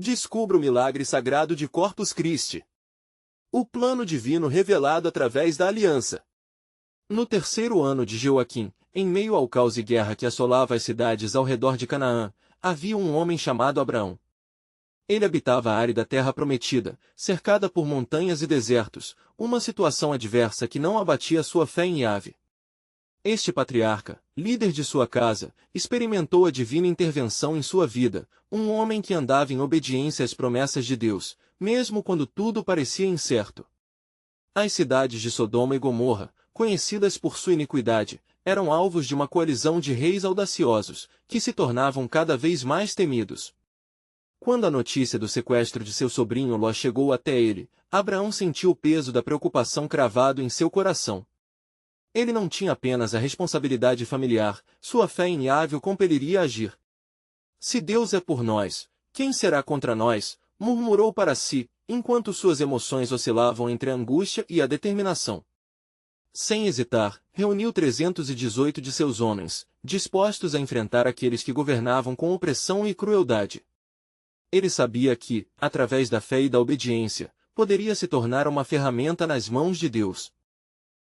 Descubra o milagre sagrado de Corpus Christi. O plano divino revelado através da aliança. No terceiro ano de Joaquim, em meio ao caos e guerra que assolava as cidades ao redor de Canaã, havia um homem chamado Abraão. Ele habitava a árida terra prometida, cercada por montanhas e desertos, uma situação adversa que não abatia sua fé em Yahvé. Este patriarca, líder de sua casa, experimentou a divina intervenção em sua vida, um homem que andava em obediência às promessas de Deus, mesmo quando tudo parecia incerto. As cidades de Sodoma e Gomorra, conhecidas por sua iniquidade, eram alvos de uma coalizão de reis audaciosos, que se tornavam cada vez mais temidos. Quando a notícia do sequestro de seu sobrinho Ló chegou até ele, Abraão sentiu o peso da preocupação cravado em seu coração. Ele não tinha apenas a responsabilidade familiar, sua fé em Yahvé o compeliria a agir. Se Deus é por nós, quem será contra nós? Murmurou para si, enquanto suas emoções oscilavam entre a angústia e a determinação. Sem hesitar, reuniu 318 de seus homens, dispostos a enfrentar aqueles que governavam com opressão e crueldade. Ele sabia que, através da fé e da obediência, poderia se tornar uma ferramenta nas mãos de Deus.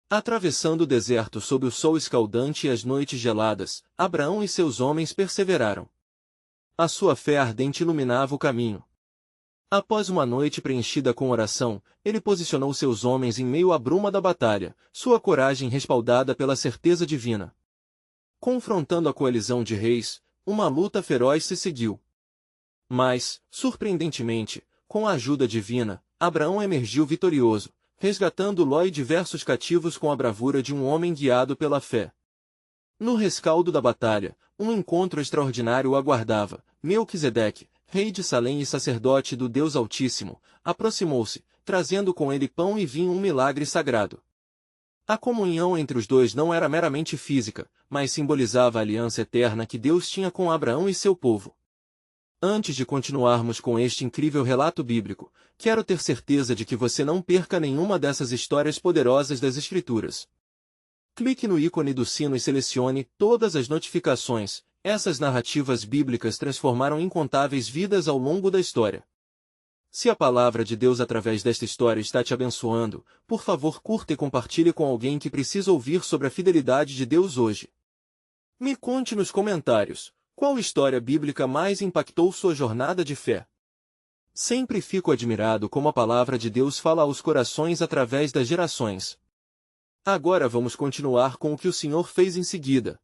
Atravessando o deserto sob o sol escaldante e as noites geladas, Abraão e seus homens perseveraram. A sua fé ardente iluminava o caminho. Após uma noite preenchida com oração, ele posicionou seus homens em meio à bruma da batalha, sua coragem respaldada pela certeza divina. Confrontando a coalizão de reis, uma luta feroz se seguiu. Mas, surpreendentemente, com a ajuda divina, Abraão emergiu vitorioso, resgatando Ló e diversos cativos com a bravura de um homem guiado pela fé. No rescaldo da batalha, um encontro extraordinário o aguardava. Melquisedeque, rei de Salém e sacerdote do Deus Altíssimo, aproximou-se, trazendo com ele pão e vinho, um milagre sagrado. A comunhão entre os dois não era meramente física, mas simbolizava a aliança eterna que Deus tinha com Abraão e seu povo. Antes de continuarmos com este incrível relato bíblico, quero ter certeza de que você não perca nenhuma dessas histórias poderosas das Escrituras. Clique no ícone do sino e selecione todas as notificações. Essas narrativas bíblicas transformaram incontáveis vidas ao longo da história. Se a palavra de Deus através desta história está te abençoando, por favor curta e compartilhe com alguém que precisa ouvir sobre a fidelidade de Deus hoje. Me conte nos comentários. Qual história bíblica mais impactou sua jornada de fé? Sempre fico admirado como a palavra de Deus fala aos corações através das gerações. Agora vamos continuar com o que o Senhor fez em seguida.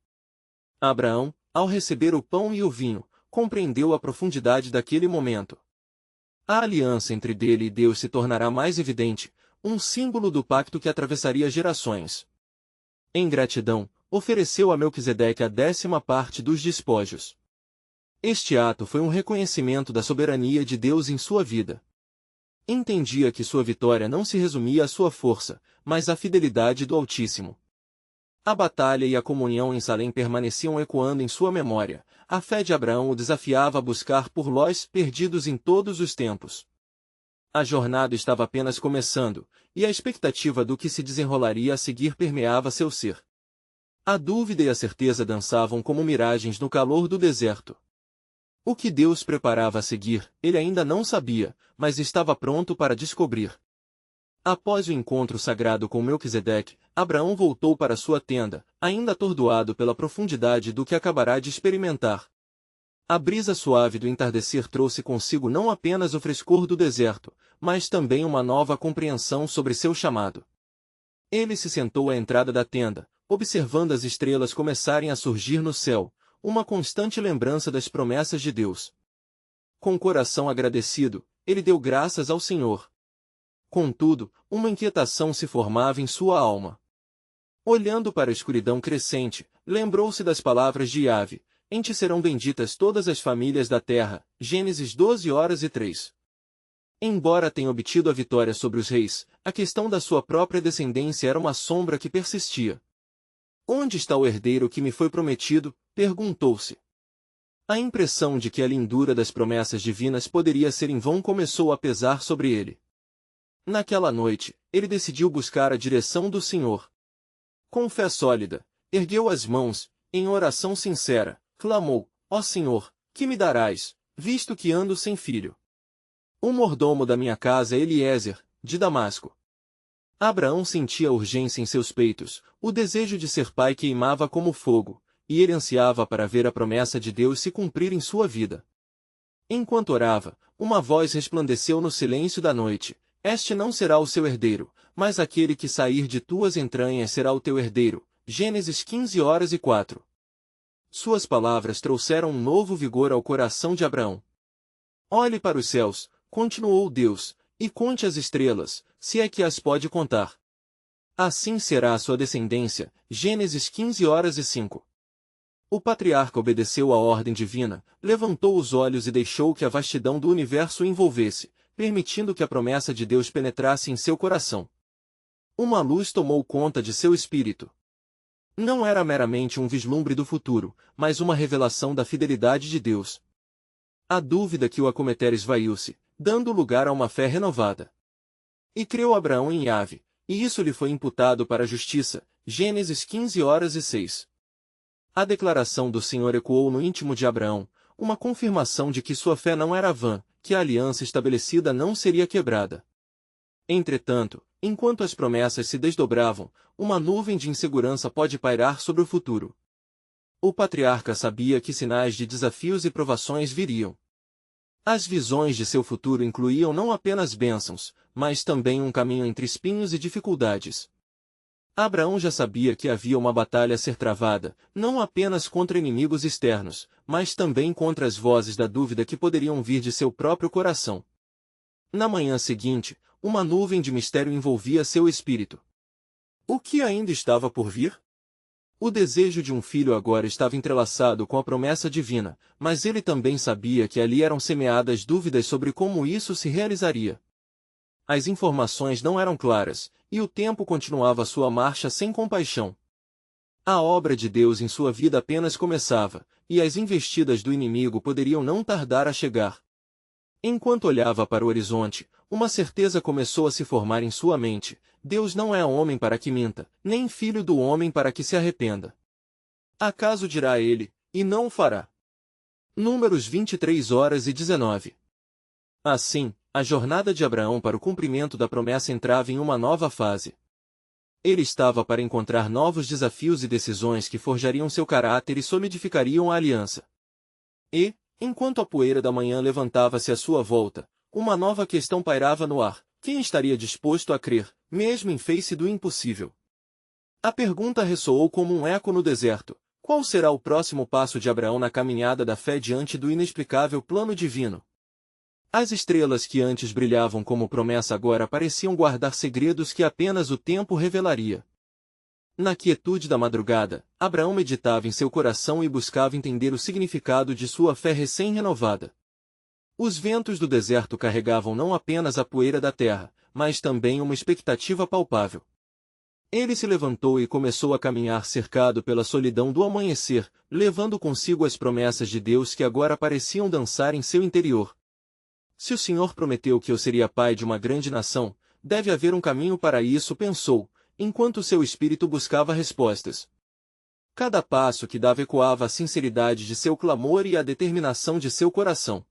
Abraão, ao receber o pão e o vinho, compreendeu a profundidade daquele momento. A aliança entre dele e Deus se tornará mais evidente, um símbolo do pacto que atravessaria gerações. Em gratidão, ofereceu a Melquisedeque a 10ª parte dos despojos. Este ato foi um reconhecimento da soberania de Deus em sua vida. Entendia que sua vitória não se resumia à sua força, mas à fidelidade do Altíssimo. A batalha e a comunhão em Salém permaneciam ecoando em sua memória. A fé de Abraão o desafiava a buscar por Lós perdidos em todos os tempos. A jornada estava apenas começando, e a expectativa do que se desenrolaria a seguir permeava seu ser. A dúvida e a certeza dançavam como miragens no calor do deserto. O que Deus preparava a seguir, ele ainda não sabia, mas estava pronto para descobrir. Após o encontro sagrado com Melquisedeque, Abraão voltou para sua tenda, ainda atordoado pela profundidade do que acabará de experimentar. A brisa suave do entardecer trouxe consigo não apenas o frescor do deserto, mas também uma nova compreensão sobre seu chamado. Ele se sentou à entrada da tenda, observando as estrelas começarem a surgir no céu, uma constante lembrança das promessas de Deus. Com o coração agradecido, ele deu graças ao Senhor. Contudo, uma inquietação se formava em sua alma. Olhando para a escuridão crescente, lembrou-se das palavras de Yahvé: em ti serão benditas todas as famílias da terra. Gênesis 12:3. Embora tenha obtido a vitória sobre os reis, a questão da sua própria descendência era uma sombra que persistia. Onde está o herdeiro que me foi prometido? Perguntou-se. A impressão de que a lindura das promessas divinas poderia ser em vão começou a pesar sobre ele. Naquela noite, ele decidiu buscar a direção do Senhor. Com fé sólida, ergueu as mãos, em oração sincera, clamou: ó Senhor, que me darás, visto que ando sem filho? O mordomo da minha casa é Eliezer, de Damasco. Abraão sentia urgência em seus peitos, o desejo de ser pai queimava como fogo, e ele ansiava para ver a promessa de Deus se cumprir em sua vida. Enquanto orava, uma voz resplandeceu no silêncio da noite: Este não será o seu herdeiro, mas aquele que sair de tuas entranhas será o teu herdeiro. Gênesis 15:04. Suas palavras trouxeram um novo vigor ao coração de Abraão. Olhe para os céus, continuou Deus, e conte as estrelas, se é que as pode contar. Assim será a sua descendência. Gênesis 15:05. O patriarca obedeceu à ordem divina, levantou os olhos e deixou que a vastidão do universo o envolvesse, permitindo que a promessa de Deus penetrasse em seu coração. Uma luz tomou conta de seu espírito. Não era meramente um vislumbre do futuro, mas uma revelação da fidelidade de Deus. A dúvida que o acometera esvaiu-se, dando lugar a uma fé renovada. E creu Abraão em Yahvé, e isso lhe foi imputado para a justiça. Gênesis 15:06. A declaração do Senhor ecoou no íntimo de Abraão, uma confirmação de que sua fé não era vã, que a aliança estabelecida não seria quebrada. Entretanto, enquanto as promessas se desdobravam, uma nuvem de insegurança pode pairar sobre o futuro. O patriarca sabia que sinais de desafios e provações viriam. As visões de seu futuro incluíam não apenas bênçãos, mas também um caminho entre espinhos e dificuldades. Abraão já sabia que havia uma batalha a ser travada, não apenas contra inimigos externos, mas também contra as vozes da dúvida que poderiam vir de seu próprio coração. Na manhã seguinte, uma nuvem de mistério envolvia seu espírito. O que ainda estava por vir? O desejo de um filho agora estava entrelaçado com a promessa divina, mas ele também sabia que ali eram semeadas dúvidas sobre como isso se realizaria. As informações não eram claras, e o tempo continuava sua marcha sem compaixão. A obra de Deus em sua vida apenas começava, e as investidas do inimigo poderiam não tardar a chegar. Enquanto olhava para o horizonte, uma certeza começou a se formar em sua mente: Deus não é homem para que minta, nem filho do homem para que se arrependa. Acaso dirá ele, e não o fará? Números 23:19. Assim, a jornada de Abraão para o cumprimento da promessa entrava em uma nova fase. Ele estava para encontrar novos desafios e decisões que forjariam seu caráter e solidificariam a aliança. E, enquanto a poeira da manhã levantava-se à sua volta, uma nova questão pairava no ar: quem estaria disposto a crer, mesmo em face do impossível? A pergunta ressoou como um eco no deserto: qual será o próximo passo de Abraão na caminhada da fé diante do inexplicável plano divino? As estrelas que antes brilhavam como promessa agora pareciam guardar segredos que apenas o tempo revelaria. Na quietude da madrugada, Abraão meditava em seu coração e buscava entender o significado de sua fé recém-renovada. Os ventos do deserto carregavam não apenas a poeira da terra, mas também uma expectativa palpável. Ele se levantou e começou a caminhar cercado pela solidão do amanhecer, levando consigo as promessas de Deus que agora pareciam dançar em seu interior. Se o Senhor prometeu que eu seria pai de uma grande nação, deve haver um caminho para isso, pensou, enquanto seu espírito buscava respostas. Cada passo que dava ecoava a sinceridade de seu clamor e a determinação de seu coração.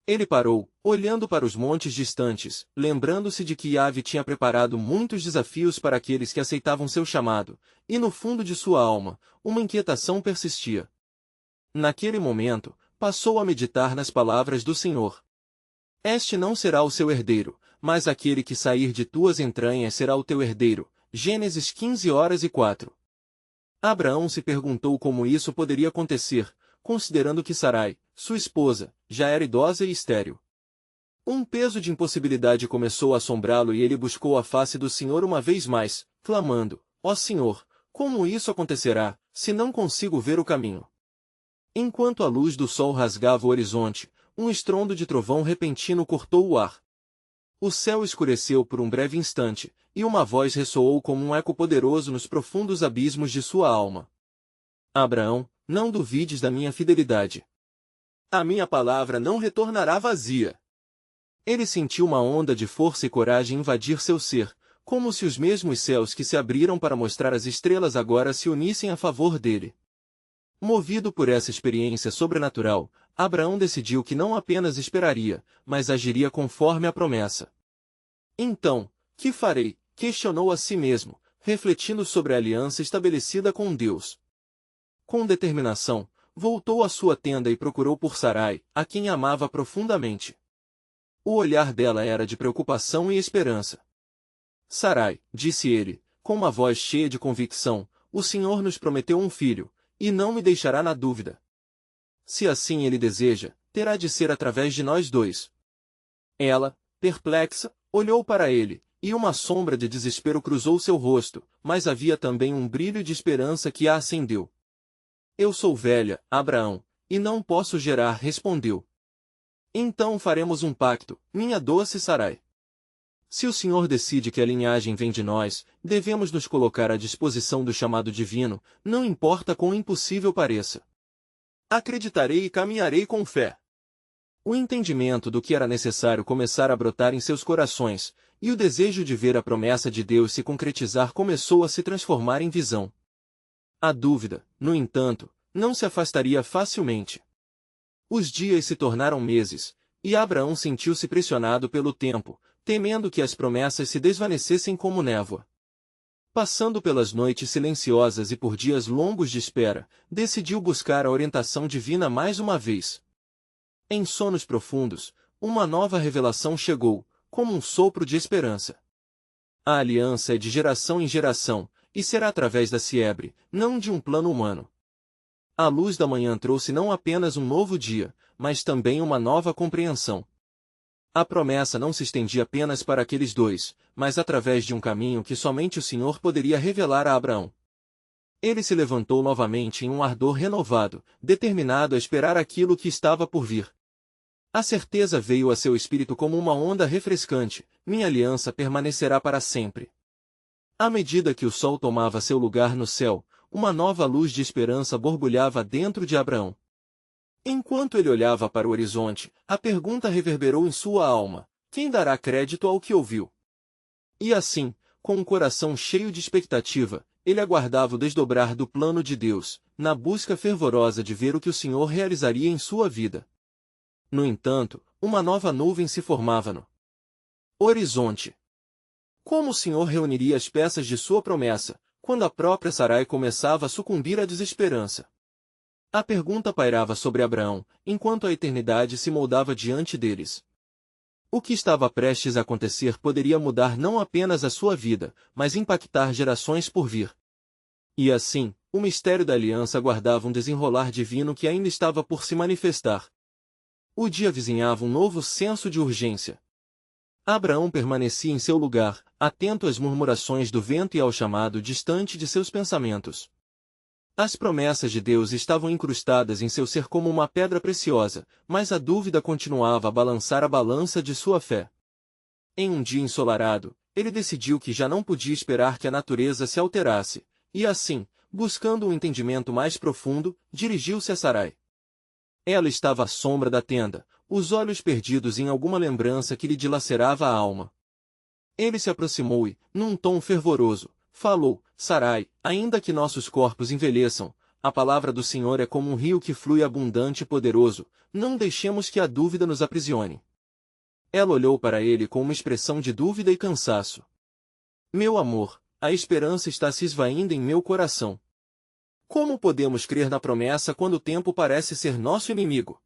Ele parou, olhando para os montes distantes, lembrando-se de que Yahvé tinha preparado muitos desafios para aqueles que aceitavam seu chamado, e no fundo de sua alma, uma inquietação persistia. Naquele momento, passou a meditar nas palavras do Senhor. Este não será o seu herdeiro, mas aquele que sair de tuas entranhas será o teu herdeiro. Gênesis 15:04. Abraão se perguntou como isso poderia acontecer, considerando que Sarai, sua esposa, já era idosa e estéril. Um peso de impossibilidade começou a assombrá-lo e ele buscou a face do Senhor uma vez mais, clamando: Ó Senhor, como isso acontecerá, se não consigo ver o caminho? Enquanto a luz do sol rasgava o horizonte, um estrondo de trovão repentino cortou o ar. O céu escureceu por um breve instante, e uma voz ressoou como um eco poderoso nos profundos abismos de sua alma. Abraão, não duvides da minha fidelidade. A minha palavra não retornará vazia. Ele sentiu uma onda de força e coragem invadir seu ser, como se os mesmos céus que se abriram para mostrar as estrelas agora se unissem a favor dele. Movido por essa experiência sobrenatural, Abraão decidiu que não apenas esperaria, mas agiria conforme a promessa. Então, que farei? Questionou a si mesmo, refletindo sobre a aliança estabelecida com Deus. Com determinação, voltou à sua tenda e procurou por Sarai, a quem amava profundamente. O olhar dela era de preocupação e esperança. Sarai, disse ele, com uma voz cheia de convicção, o Senhor nos prometeu um filho, e não me deixará na dúvida. Se assim ele deseja, terá de ser através de nós dois. Ela, perplexa, olhou para ele, e uma sombra de desespero cruzou seu rosto, mas havia também um brilho de esperança que a acendeu. Eu sou velha, Abraão, e não posso gerar, respondeu. Então faremos um pacto, minha doce Sarai. Se o Senhor decide que a linhagem vem de nós, devemos nos colocar à disposição do chamado divino, não importa quão impossível pareça. Acreditarei e caminharei com fé. O entendimento do que era necessário começara a brotar em seus corações, e o desejo de ver a promessa de Deus se concretizar começou a se transformar em visão. A dúvida, no entanto, não se afastaria facilmente. Os dias se tornaram meses, e Abraão sentiu-se pressionado pelo tempo, temendo que as promessas se desvanecessem como névoa. Passando pelas noites silenciosas e por dias longos de espera, decidiu buscar a orientação divina mais uma vez. Em sonos profundos, uma nova revelação chegou, como um sopro de esperança. A aliança é de geração em geração, e será através da Siebre, não de um plano humano. A luz da manhã trouxe não apenas um novo dia, mas também uma nova compreensão. A promessa não se estendia apenas para aqueles dois, mas através de um caminho que somente o Senhor poderia revelar a Abraão. Ele se levantou novamente em um ardor renovado, determinado a esperar aquilo que estava por vir. A certeza veio a seu espírito como uma onda refrescante: minha aliança permanecerá para sempre. À medida que o sol tomava seu lugar no céu, uma nova luz de esperança borbulhava dentro de Abraão. Enquanto ele olhava para o horizonte, a pergunta reverberou em sua alma: quem dará crédito ao que ouviu? E assim, com um coração cheio de expectativa, ele aguardava o desdobrar do plano de Deus, na busca fervorosa de ver o que o Senhor realizaria em sua vida. No entanto, uma nova nuvem se formava no horizonte. Como o Senhor reuniria as peças de sua promessa, quando a própria Sarai começava a sucumbir à desesperança? A pergunta pairava sobre Abraão, enquanto a eternidade se moldava diante deles. O que estava prestes a acontecer poderia mudar não apenas a sua vida, mas impactar gerações por vir. E assim, o mistério da aliança aguardava um desenrolar divino que ainda estava por se manifestar. O dia avizinhava um novo senso de urgência. Abraão permanecia em seu lugar, atento às murmurações do vento e ao chamado distante de seus pensamentos. As promessas de Deus estavam incrustadas em seu ser como uma pedra preciosa, mas a dúvida continuava a balançar a balança de sua fé. Em um dia ensolarado, ele decidiu que já não podia esperar que a natureza se alterasse, e assim, buscando um entendimento mais profundo, dirigiu-se a Sarai. Ela estava à sombra da tenda, os olhos perdidos em alguma lembrança que lhe dilacerava a alma. Ele se aproximou e, num tom fervoroso, falou: Sarai, ainda que nossos corpos envelheçam, a palavra do Senhor é como um rio que flui abundante e poderoso, não deixemos que a dúvida nos aprisione. Ela olhou para ele com uma expressão de dúvida e cansaço. Meu amor, a esperança está se esvaindo em meu coração. Como podemos crer na promessa quando o tempo parece ser nosso inimigo?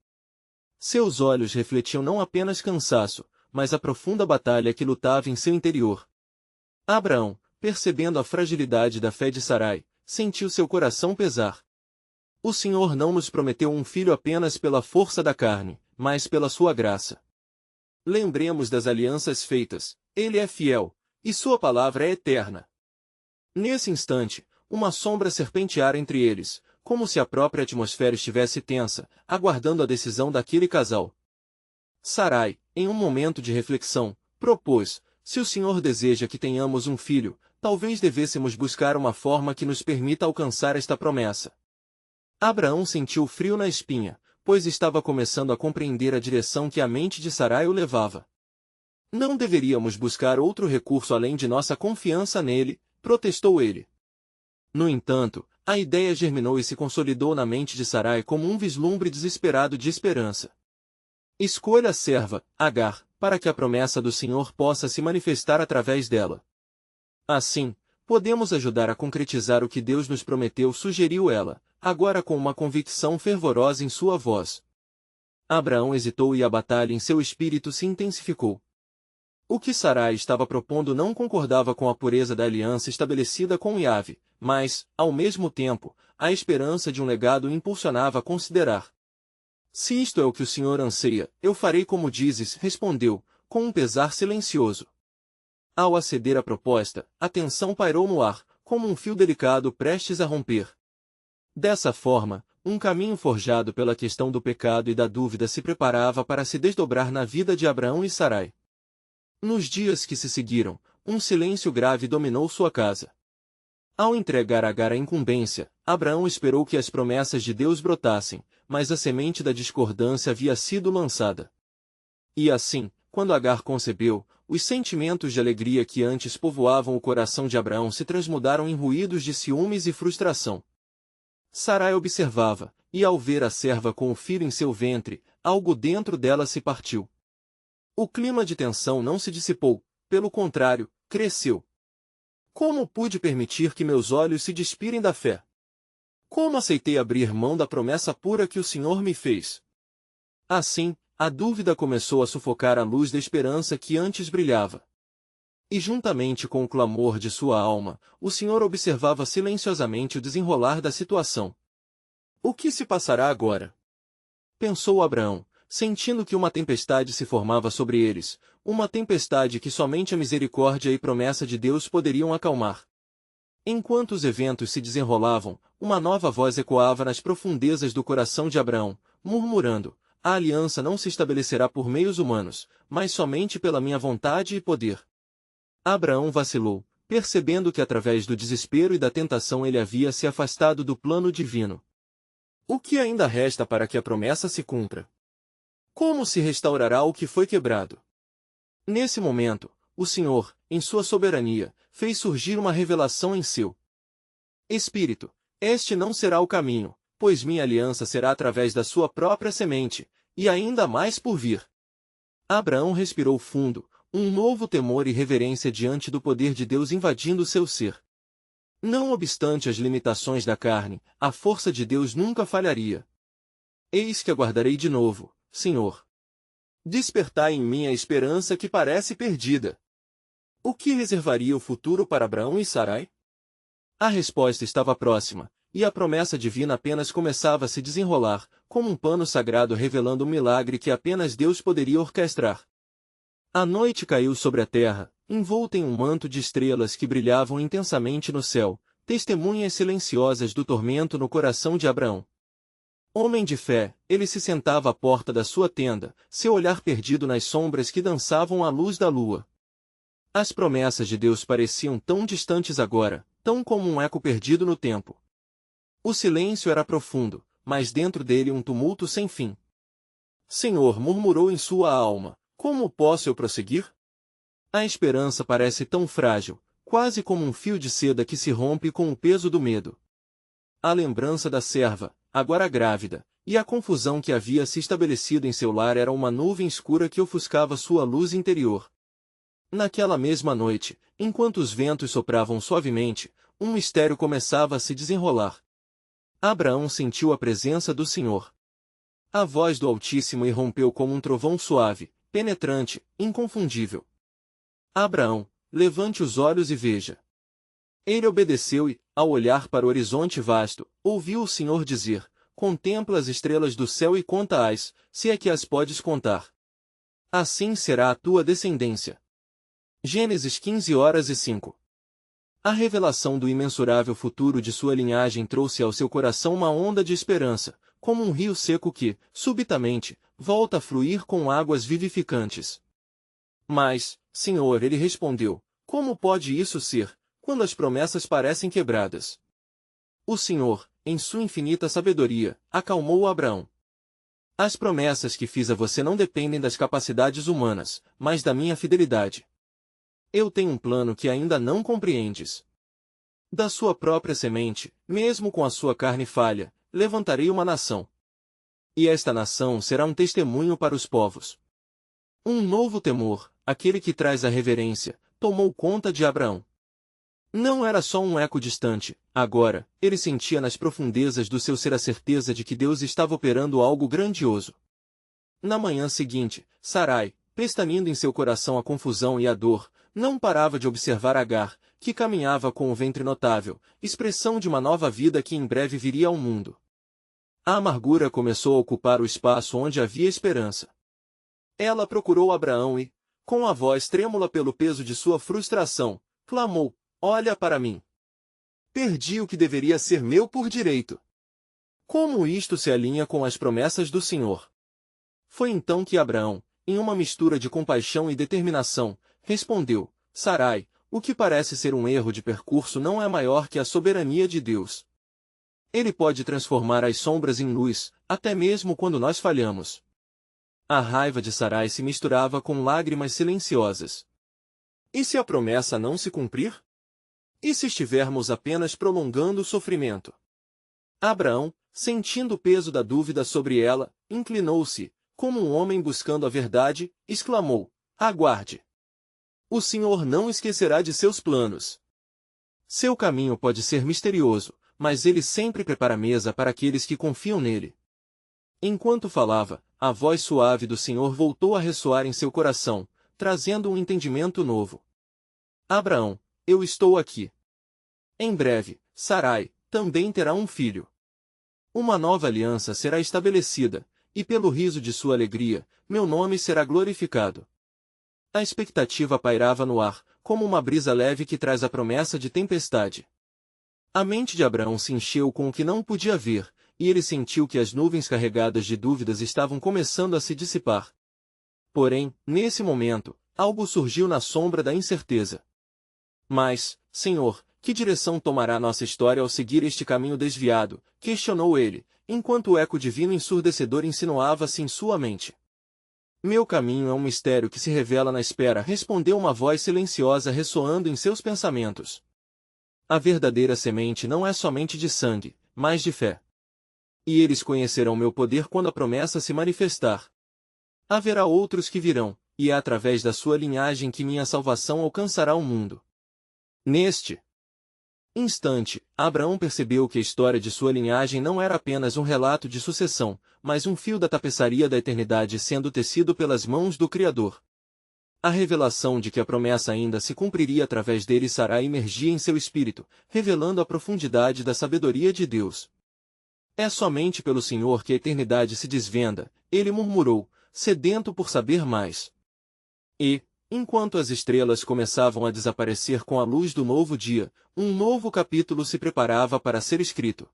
Seus olhos refletiam não apenas cansaço, mas a profunda batalha que lutava em seu interior. Abraão, percebendo a fragilidade da fé de Sarai, sentiu seu coração pesar. O Senhor não nos prometeu um filho apenas pela força da carne, mas pela sua graça. Lembremos das alianças feitas: Ele é fiel, e sua palavra é eterna. Nesse instante, uma sombra serpenteara entre eles, como se a própria atmosfera estivesse tensa, aguardando a decisão daquele casal. Sarai, em um momento de reflexão, propôs: se o Senhor deseja que tenhamos um filho, talvez devêssemos buscar uma forma que nos permita alcançar esta promessa. Abraão sentiu frio na espinha, pois estava começando a compreender a direção que a mente de Sarai o levava. Não deveríamos buscar outro recurso além de nossa confiança nele, protestou ele. No entanto, a ideia germinou e se consolidou na mente de Sarai como um vislumbre desesperado de esperança. Escolha a serva, Agar, para que a promessa do Senhor possa se manifestar através dela. Assim, podemos ajudar a concretizar o que Deus nos prometeu, sugeriu ela, agora com uma convicção fervorosa em sua voz. Abraão hesitou e a batalha em seu espírito se intensificou. O que Sarai estava propondo não concordava com a pureza da aliança estabelecida com Yahvé, mas, ao mesmo tempo, a esperança de um legado impulsionava a considerar. Se isto é o que o Senhor anseia, eu farei como dizes, respondeu, com um pesar silencioso. Ao aceder à proposta, a tensão pairou no ar, como um fio delicado prestes a romper. Dessa forma, um caminho forjado pela questão do pecado e da dúvida se preparava para se desdobrar na vida de Abraão e Sarai. Nos dias que se seguiram, um silêncio grave dominou sua casa. Ao entregar Agar a incumbência, Abraão esperou que as promessas de Deus brotassem, mas a semente da discordância havia sido lançada. E assim, quando Agar concebeu, os sentimentos de alegria que antes povoavam o coração de Abraão se transmudaram em ruídos de ciúmes e frustração. Sarai observava, e ao ver a serva com o filho em seu ventre, algo dentro dela se partiu. O clima de tensão não se dissipou, pelo contrário, cresceu. Como pude permitir que meus olhos se despirem da fé? Como aceitei abrir mão da promessa pura que o Senhor me fez? Assim, a dúvida começou a sufocar a luz da esperança que antes brilhava. E juntamente com o clamor de sua alma, o Senhor observava silenciosamente o desenrolar da situação. O que se passará agora? Pensou Abraão, sentindo que uma tempestade se formava sobre eles, uma tempestade que somente a misericórdia e promessa de Deus poderiam acalmar. Enquanto os eventos se desenrolavam, uma nova voz ecoava nas profundezas do coração de Abraão, murmurando: a aliança não se estabelecerá por meios humanos, mas somente pela minha vontade e poder. Abraão vacilou, percebendo que através do desespero e da tentação ele havia se afastado do plano divino. O que ainda resta para que a promessa se cumpra? Como se restaurará o que foi quebrado? Nesse momento, o Senhor, em sua soberania, fez surgir uma revelação em seu espírito. Este não será o caminho, pois minha aliança será através da sua própria semente, e ainda mais por vir. Abraão respirou fundo, um novo temor e reverência diante do poder de Deus invadindo seu ser. Não obstante as limitações da carne, a força de Deus nunca falharia. Eis que aguardarei de novo, Senhor. Despertai em mim a esperança que parece perdida. O que reservaria o futuro para Abraão e Sarai? A resposta estava próxima, e a promessa divina apenas começava a se desenrolar, como um pano sagrado revelando um milagre que apenas Deus poderia orquestrar. A noite caiu sobre a terra, envolta em um manto de estrelas que brilhavam intensamente no céu, testemunhas silenciosas do tormento no coração de Abraão. Homem de fé, ele se sentava à porta da sua tenda, seu olhar perdido nas sombras que dançavam à luz da lua. As promessas de Deus pareciam tão distantes agora, tão como um eco perdido no tempo. O silêncio era profundo, mas dentro dele um tumulto sem fim. Senhor, murmurou em sua alma, como posso eu prosseguir? A esperança parece tão frágil, quase como um fio de seda que se rompe com o peso do medo. A lembrança da serva, agora grávida, e a confusão que havia se estabelecido em seu lar era uma nuvem escura que ofuscava sua luz interior. Naquela mesma noite, enquanto os ventos sopravam suavemente, um mistério começava a se desenrolar. Abraão sentiu a presença do Senhor. A voz do Altíssimo irrompeu como um trovão suave, penetrante, inconfundível. Abraão, levante os olhos e veja. Ele obedeceu e, ao olhar para o horizonte vasto, ouviu o Senhor dizer: contempla as estrelas do céu e conta-as, se é que as podes contar. Assim será a tua descendência. Gênesis 15:05. A revelação do imensurável futuro de sua linhagem trouxe ao seu coração uma onda de esperança, como um rio seco que, subitamente, volta a fluir com águas vivificantes. Mas, Senhor, ele respondeu, como pode isso ser, quando as promessas parecem quebradas? O Senhor, em sua infinita sabedoria, acalmou Abraão. As promessas que fiz a você não dependem das capacidades humanas, mas da minha fidelidade. Eu tenho um plano que ainda não compreendes. Da sua própria semente, mesmo com a sua carne falha, levantarei uma nação. E esta nação será um testemunho para os povos. Um novo temor, aquele que traz a reverência, tomou conta de Abraão. Não era só um eco distante, agora, ele sentia nas profundezas do seu ser a certeza de que Deus estava operando algo grandioso. Na manhã seguinte, Sarai, pestanindo em seu coração a confusão e a dor, não parava de observar Agar, que caminhava com o ventre notável, expressão de uma nova vida que em breve viria ao mundo. A amargura começou a ocupar o espaço onde havia esperança. Ela procurou Abraão e, com a voz trêmula pelo peso de sua frustração, clamou: "Olha para mim. Perdi o que deveria ser meu por direito. Como isto se alinha com as promessas do Senhor?" Foi então que Abraão, em uma mistura de compaixão e determinação, respondeu: "Sarai, o que parece ser um erro de percurso não é maior que a soberania de Deus. Ele pode transformar as sombras em luz, até mesmo quando nós falhamos." A raiva de Sarai se misturava com lágrimas silenciosas. E se a promessa não se cumprir? E se estivermos apenas prolongando o sofrimento? Abraão, sentindo o peso da dúvida sobre ela, inclinou-se, como um homem buscando a verdade, exclamou: "Aguarde. O Senhor não esquecerá de seus planos. Seu caminho pode ser misterioso, mas ele sempre prepara a mesa para aqueles que confiam nele." Enquanto falava, a voz suave do Senhor voltou a ressoar em seu coração, trazendo um entendimento novo. "Abraão, eu estou aqui. Em breve, Sarai também terá um filho. Uma nova aliança será estabelecida, e pelo riso de sua alegria, meu nome será glorificado." A expectativa pairava no ar, como uma brisa leve que traz a promessa de tempestade. A mente de Abraão se encheu com o que não podia ver, e ele sentiu que as nuvens carregadas de dúvidas estavam começando a se dissipar. Porém, nesse momento, algo surgiu na sombra da incerteza. "Mas, Senhor, que direção tomará nossa história ao seguir este caminho desviado?" questionou ele, enquanto o eco divino ensurdecedor insinuava-se em sua mente. "Meu caminho é um mistério que se revela na espera", respondeu uma voz silenciosa ressoando em seus pensamentos. "A verdadeira semente não é somente de sangue, mas de fé. E eles conhecerão meu poder quando a promessa se manifestar. Haverá outros que virão, e é através da sua linhagem que minha salvação alcançará o mundo." Neste instante, Abraão percebeu que a história de sua linhagem não era apenas um relato de sucessão, mas um fio da tapeçaria da eternidade sendo tecido pelas mãos do Criador. A revelação de que a promessa ainda se cumpriria através dele Sarai emergia em seu espírito, revelando a profundidade da sabedoria de Deus. "É somente pelo Senhor que a eternidade se desvenda", ele murmurou, sedento por saber mais. E, enquanto as estrelas começavam a desaparecer com a luz do novo dia, um novo capítulo se preparava para ser escrito.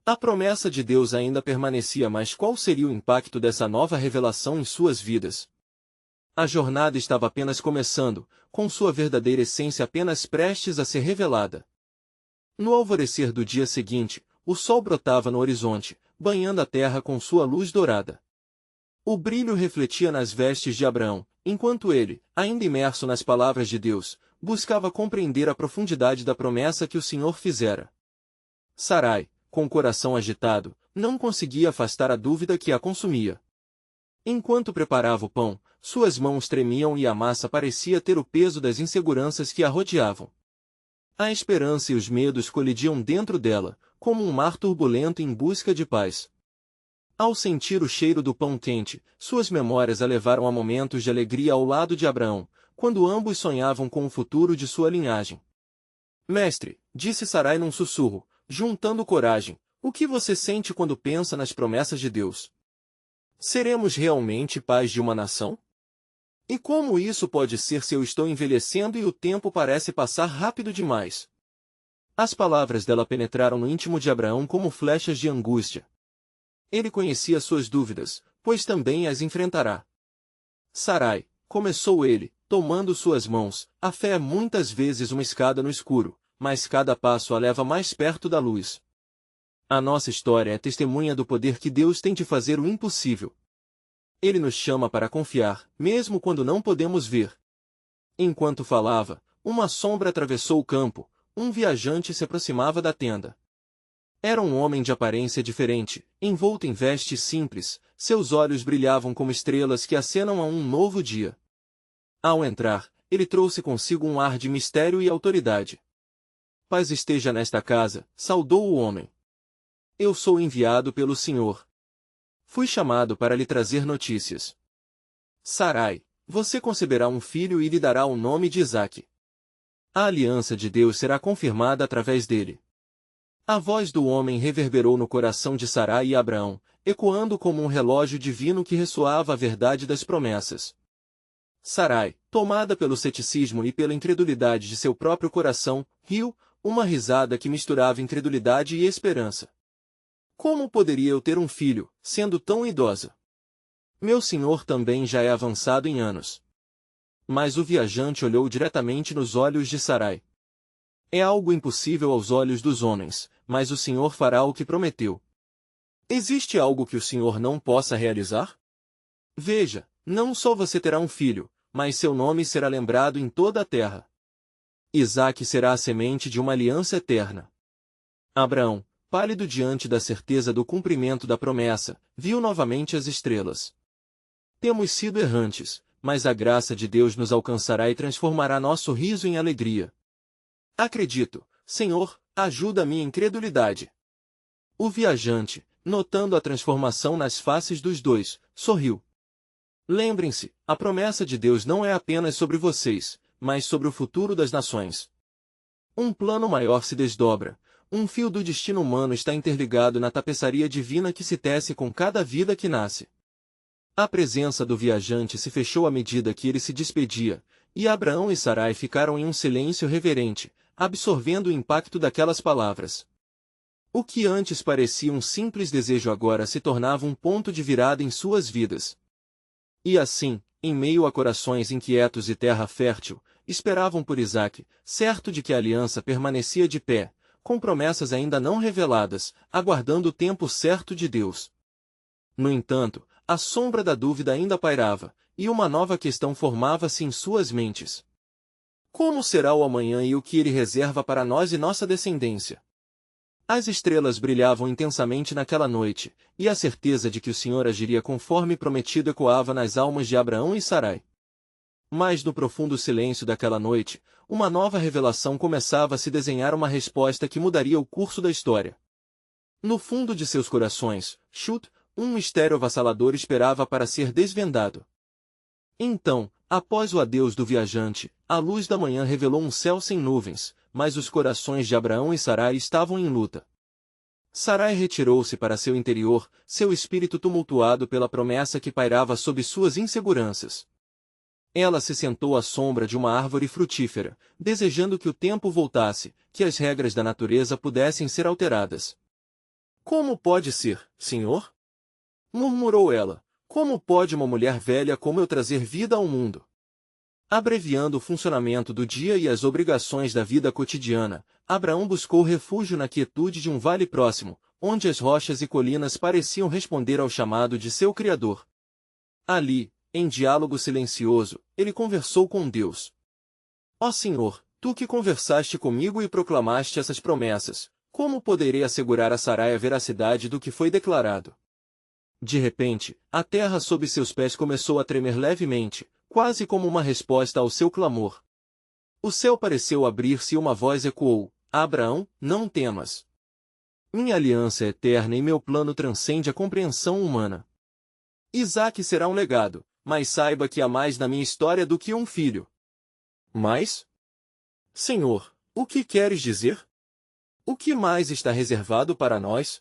A promessa de Deus ainda permanecia, mas qual seria o impacto dessa nova revelação em suas vidas? A jornada estava apenas começando, com sua verdadeira essência apenas prestes a ser revelada. No alvorecer do dia seguinte, o sol brotava no horizonte, banhando a terra com sua luz dourada. O brilho refletia nas vestes de Abraão, enquanto ele, ainda imerso nas palavras de Deus, buscava compreender a profundidade da promessa que o Senhor fizera. Sarai, com o coração agitado, não conseguia afastar a dúvida que a consumia. Enquanto preparava o pão, suas mãos tremiam e a massa parecia ter o peso das inseguranças que a rodeavam. A esperança e os medos colidiam dentro dela, como um mar turbulento em busca de paz. Ao sentir o cheiro do pão quente, suas memórias a levaram a momentos de alegria ao lado de Abraão, quando ambos sonhavam com o futuro de sua linhagem. "Mestre", disse Sarai num sussurro, juntando coragem, "o que você sente quando pensa nas promessas de Deus? Seremos realmente pais de uma nação? E como isso pode ser se eu estou envelhecendo e o tempo parece passar rápido demais?" As palavras dela penetraram no íntimo de Abraão como flechas de angústia. Ele conhecia suas dúvidas, pois também as enfrentará. "Sarai", começou ele, tomando suas mãos, "a fé é muitas vezes uma escada no escuro, mas cada passo a leva mais perto da luz. A nossa história é testemunha do poder que Deus tem de fazer o impossível. Ele nos chama para confiar, mesmo quando não podemos ver." Enquanto falava, uma sombra atravessou o campo, um viajante se aproximava da tenda. Era um homem de aparência diferente, envolto em vestes simples, seus olhos brilhavam como estrelas que acenam a um novo dia. Ao entrar, ele trouxe consigo um ar de mistério e autoridade. Paz esteja nesta casa, saudou o homem. Eu sou enviado pelo Senhor. Fui chamado para lhe trazer notícias. Sarai, você conceberá um filho e lhe dará o nome de Isaque. A aliança de Deus será confirmada através dele. A voz do homem reverberou no coração de Sarai e Abraão, ecoando como um relógio divino que ressoava a verdade das promessas. Sarai, tomada pelo ceticismo e pela incredulidade de seu próprio coração, riu, uma risada que misturava incredulidade e esperança. Como poderia eu ter um filho, sendo tão idosa? Meu senhor também já é avançado em anos. Mas o viajante olhou diretamente nos olhos de Sarai. É algo impossível aos olhos dos homens, mas o Senhor fará o que prometeu. Existe algo que o Senhor não possa realizar? Veja, não só você terá um filho, mas seu nome será lembrado em toda a terra. Isaque será a semente de uma aliança eterna. Abraão, pálido diante da certeza do cumprimento da promessa, viu novamente as estrelas. Temos sido errantes, mas a graça de Deus nos alcançará e transformará nosso riso em alegria. Acredito, Senhor, ajuda a minha incredulidade. O viajante, notando a transformação nas faces dos dois, sorriu. Lembrem-se, a promessa de Deus não é apenas sobre vocês, mas sobre o futuro das nações. Um plano maior se desdobra, um fio do destino humano está interligado na tapeçaria divina que se tece com cada vida que nasce. A presença do viajante se fechou à medida que ele se despedia, e Abraão e Sarai ficaram em um silêncio reverente, absorvendo o impacto daquelas palavras. O que antes parecia um simples desejo agora se tornava um ponto de virada em suas vidas. E assim, em meio a corações inquietos e terra fértil, esperavam por Isaque, certo de que a aliança permanecia de pé, com promessas ainda não reveladas, aguardando o tempo certo de Deus. No entanto, a sombra da dúvida ainda pairava, e uma nova questão formava-se em suas mentes. Como será o amanhã e o que ele reserva para nós e nossa descendência? As estrelas brilhavam intensamente naquela noite, e a certeza de que o Senhor agiria conforme prometido ecoava nas almas de Abraão e Sarai. Mas no profundo silêncio daquela noite, uma nova revelação começava a se desenhar, uma resposta que mudaria o curso da história. No fundo de seus corações, um mistério avassalador esperava para ser desvendado. Então, após o adeus do viajante, a luz da manhã revelou um céu sem nuvens, mas os corações de Abraão e Sarai estavam em luta. Sarai retirou-se para seu interior, seu espírito tumultuado pela promessa que pairava sob suas inseguranças. Ela se sentou à sombra de uma árvore frutífera, desejando que o tempo voltasse, que as regras da natureza pudessem ser alteradas. Como pode ser, Senhor? Murmurou ela. Como pode uma mulher velha como eu trazer vida ao mundo? Abreviando o funcionamento do dia e as obrigações da vida cotidiana, Abraão buscou refúgio na quietude de um vale próximo, onde as rochas e colinas pareciam responder ao chamado de seu Criador. Ali, em diálogo silencioso, ele conversou com Deus. Ó Senhor, tu que conversaste comigo e proclamaste essas promessas, como poderei assegurar a Sarai a veracidade do que foi declarado? De repente, a terra sob seus pés começou a tremer levemente, quase como uma resposta ao seu clamor. O céu pareceu abrir-se e uma voz ecoou: Abraão, não temas. Minha aliança é eterna e meu plano transcende a compreensão humana. Isaque será um legado, mas saiba que há mais na minha história do que um filho. Mais? Senhor, o que queres dizer? O que mais está reservado para nós?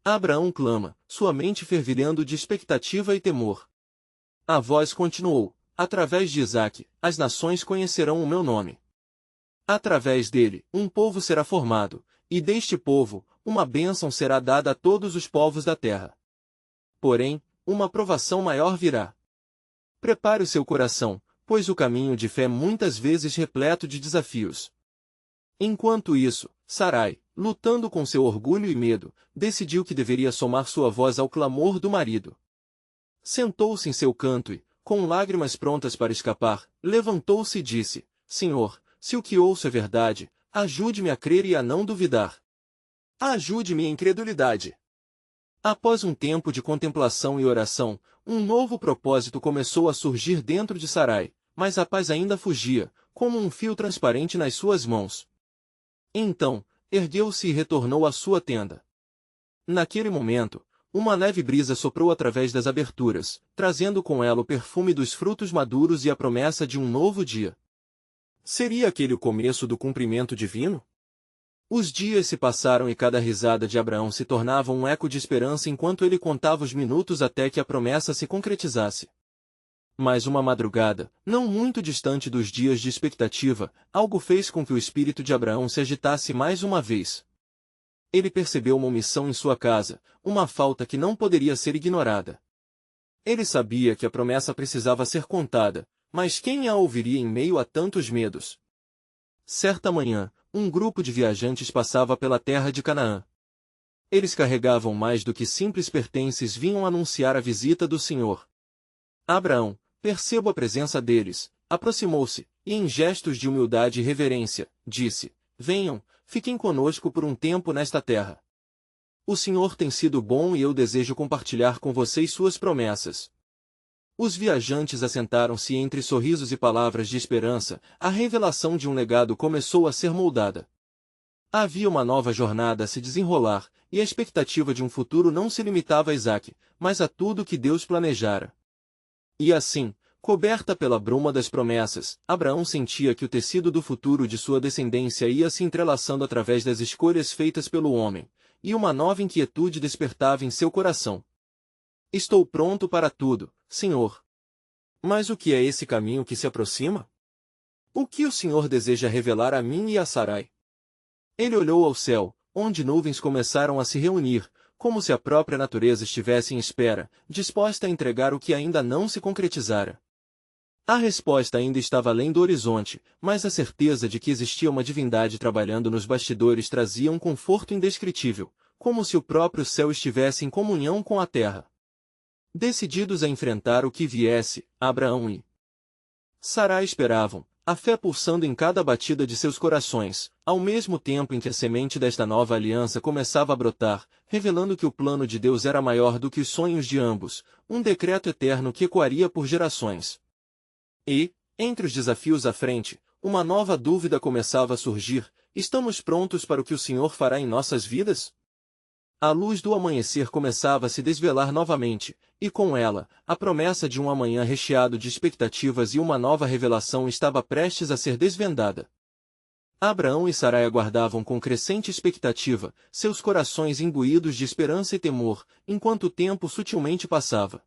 Abraão clama, sua mente fervilhando de expectativa e temor. A voz continuou: através de Isaque, as nações conhecerão o meu nome. Através dele, um povo será formado, e deste povo, uma bênção será dada a todos os povos da terra. Porém, uma provação maior virá. Prepare o seu coração, pois o caminho de fé é muitas vezes repleto de desafios. Enquanto isso, Sarai, lutando com seu orgulho e medo, decidiu que deveria somar sua voz ao clamor do marido. Sentou-se em seu canto e, com lágrimas prontas para escapar, levantou-se e disse: Senhor, se o que ouço é verdade, ajude-me a crer e a não duvidar. Ajude-me em incredulidade. Após um tempo de contemplação e oração, um novo propósito começou a surgir dentro de Sarai, mas a paz ainda fugia, como um fio transparente nas suas mãos. Então, ergueu-se e retornou à sua tenda. Naquele momento, uma leve brisa soprou através das aberturas, trazendo com ela o perfume dos frutos maduros e a promessa de um novo dia. Seria aquele o começo do cumprimento divino? Os dias se passaram e cada risada de Abraão se tornava um eco de esperança enquanto ele contava os minutos até que a promessa se concretizasse. Mas uma madrugada, não muito distante dos dias de expectativa, algo fez com que o espírito de Abraão se agitasse mais uma vez. Ele percebeu uma omissão em sua casa, uma falta que não poderia ser ignorada. Ele sabia que a promessa precisava ser contada, mas quem a ouviria em meio a tantos medos? Certa manhã, um grupo de viajantes passava pela terra de Canaã. Eles carregavam mais do que simples pertences, vinham anunciar a visita do Senhor. Abraão, percebendo a presença deles, aproximou-se, e em gestos de humildade e reverência, disse: Venham, fiquem conosco por um tempo nesta terra. O Senhor tem sido bom e eu desejo compartilhar com vocês suas promessas. Os viajantes assentaram-se e entre sorrisos e palavras de esperança, a revelação de um legado começou a ser moldada. Havia uma nova jornada a se desenrolar, e a expectativa de um futuro não se limitava a Isaque, mas a tudo que Deus planejara. E assim, coberta pela bruma das promessas, Abraão sentia que o tecido do futuro de sua descendência ia se entrelaçando através das escolhas feitas pelo homem, e uma nova inquietude despertava em seu coração. Estou pronto para tudo, Senhor. Mas o que é esse caminho que se aproxima? O que o Senhor deseja revelar a mim e a Sarai? Ele olhou ao céu, onde nuvens começaram a se reunir, como se a própria natureza estivesse em espera, disposta a entregar o que ainda não se concretizara. A resposta ainda estava além do horizonte, mas a certeza de que existia uma divindade trabalhando nos bastidores trazia um conforto indescritível, como se o próprio céu estivesse em comunhão com a terra. Decididos a enfrentar o que viesse, Abraão e Sarai esperavam, a fé pulsando em cada batida de seus corações, ao mesmo tempo em que a semente desta nova aliança começava a brotar, revelando que o plano de Deus era maior do que os sonhos de ambos, um decreto eterno que ecoaria por gerações. E, entre os desafios à frente, uma nova dúvida começava a surgir: estamos prontos para o que o Senhor fará em nossas vidas? A luz do amanhecer começava a se desvelar novamente, e com ela, a promessa de um amanhã recheado de expectativas e uma nova revelação estava prestes a ser desvendada. Abraão e Sarai aguardavam com crescente expectativa, seus corações imbuídos de esperança e temor, enquanto o tempo sutilmente passava.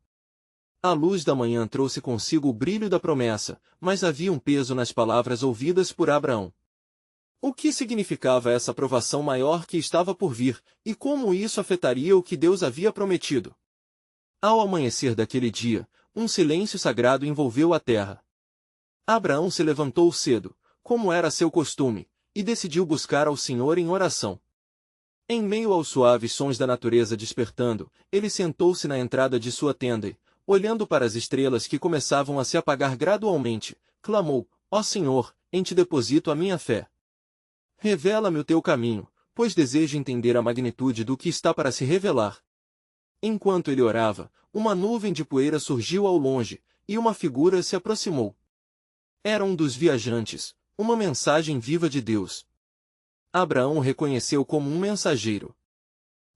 A luz da manhã trouxe consigo o brilho da promessa, mas havia um peso nas palavras ouvidas por Abraão. O que significava essa provação maior que estava por vir, e como isso afetaria o que Deus havia prometido? Ao amanhecer daquele dia, um silêncio sagrado envolveu a terra. Abraão se levantou cedo, como era seu costume, e decidiu buscar ao Senhor em oração. Em meio aos suaves sons da natureza despertando, ele sentou-se na entrada de sua tenda e, olhando para as estrelas que começavam a se apagar gradualmente, clamou: Ó Senhor, em ti deposito a minha fé. Revela-me o teu caminho, pois desejo entender a magnitude do que está para se revelar. Enquanto ele orava, uma nuvem de poeira surgiu ao longe, e uma figura se aproximou. Era um dos viajantes, uma mensagem viva de Deus. Abraão o reconheceu como um mensageiro.